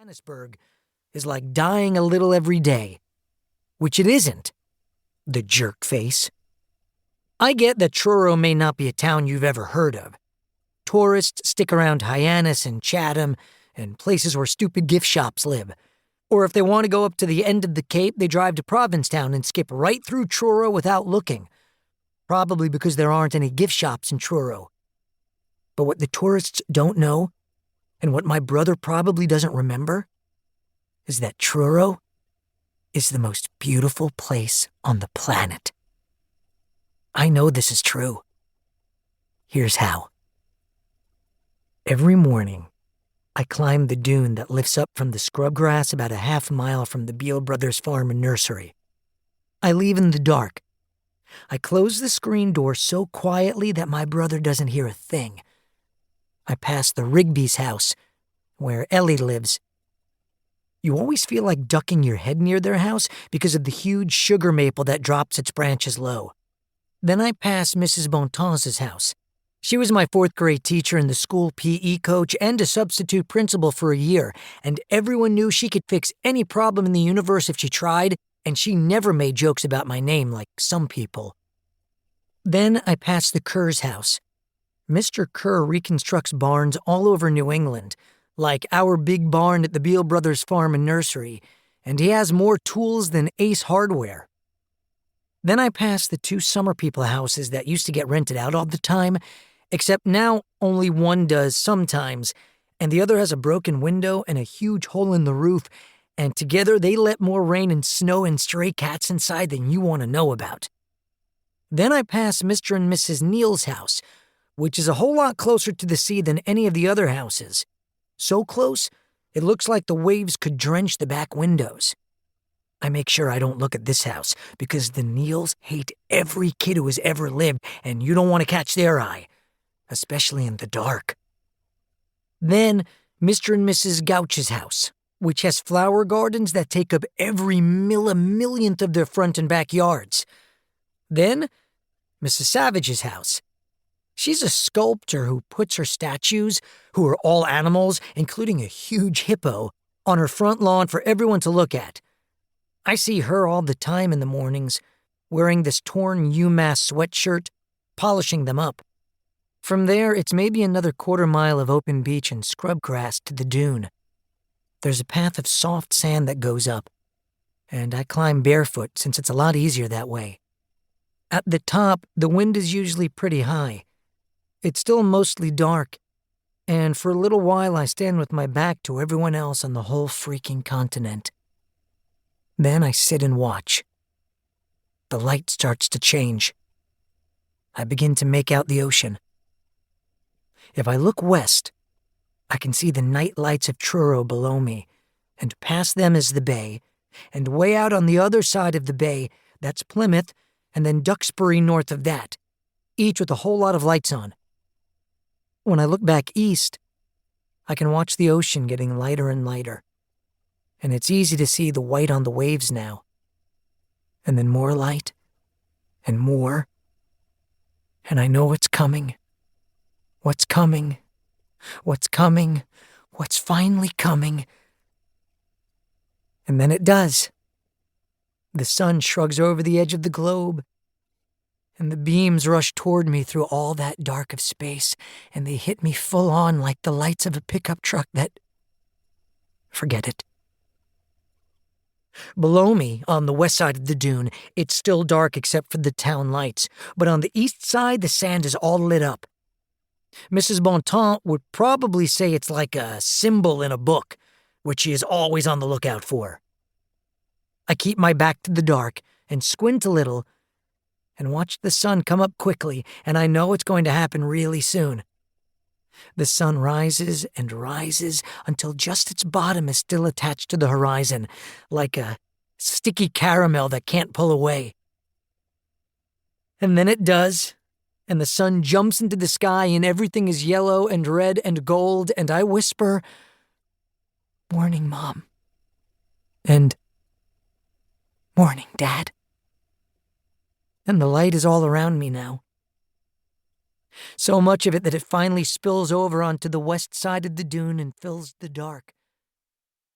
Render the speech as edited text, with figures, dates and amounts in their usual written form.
Johannesburg is like dying a little every day, which it isn't, the jerk face. I get that Truro may not be a town you've ever heard of. Tourists stick around Hyannis and Chatham and places where stupid gift shops live. Or if they want to go up to the end of the Cape, they drive to Provincetown and skip right through Truro without looking. Probably because there aren't any gift shops in Truro. But what the tourists don't know, and what my brother probably doesn't remember, is that Truro is the most beautiful place on the planet. I know this is true. Here's how. Every morning, I climb the dune that lifts up from the scrub grass about a half-mile from the Beal brothers' farm and nursery. I leave in the dark. I close the screen door so quietly that my brother doesn't hear a thing. I pass the Rigby's house, where Ellie lives. You always feel like ducking your head near their house because of the huge sugar maple that drops its branches low. Then I pass Mrs. Bontemps' house. She was my fourth-grade teacher and the school PE coach and a substitute principal for a year, and everyone knew she could fix any problem in the universe if she tried, and she never made jokes about my name like some people. Then I pass the Kerr's house. Mr. Kerr reconstructs barns all over New England, like our big barn at the Beal brothers' farm and nursery, and he has more tools than Ace Hardware. Then I pass the two summer people houses that used to get rented out all the time, except now only one does sometimes, and the other has a broken window and a huge hole in the roof, and together they let more rain and snow and stray cats inside than you want to know about. Then I pass Mr. and Mrs. Neal's house, which is a whole lot closer to the sea than any of the other houses. So close, it looks like the waves could drench the back windows. I make sure I don't look at this house because the Neals hate every kid who has ever lived, and you don't want to catch their eye, especially in the dark. Then, Mr. and Mrs. Gouch's house, which has flower gardens that take up every millionth of their front and back yards. Then, Mrs. Savage's house. She's a sculptor who puts her statues, who are all animals, including a huge hippo, on her front lawn for everyone to look at. I see her all the time in the mornings, wearing this torn UMass sweatshirt, polishing them up. From there, it's maybe another quarter-mile of open beach and scrub grass to the dune. There's a path of soft sand that goes up, and I climb barefoot since it's a lot easier that way. At the top, the wind is usually pretty high. It's still mostly dark, and for a little while I stand with my back to everyone else on the whole freaking continent. Then I sit and watch. The light starts to change. I begin to make out the ocean. If I look west, I can see the night lights of Truro below me, and past them is the bay, and way out on the other side of the bay, that's Plymouth, and then Duxbury north of that, each with a whole lot of lights on. When I look back east, I can watch the ocean getting lighter and lighter, and it's easy to see the white on the waves now. And then more light, and more, and I know what's coming. What's coming? What's coming? What's finally coming? And then it does. The sun shrugs over the edge of the globe, and the beams rush toward me through all that dark of space, and they hit me full on like the lights of a pickup truck that... Forget it. Below me, on the west side of the dune, it's still dark except for the town lights, but on the east side, the sand is all lit up. Mrs. Bontemps would probably say it's like a symbol in a book, which she is always on the lookout for. I keep my back to the dark and squint a little and watch the sun come up quickly, and I know it's going to happen really soon. The sun rises and rises until just its bottom is still attached to the horizon, like a sticky caramel that can't pull away. And then it does, and the sun jumps into the sky and everything is yellow and red and gold, and I whisper, "Morning, Mom," and "Morning, Dad." And the light is all around me now. So much of it that it finally spills over onto the west side of the dune and fills the dark.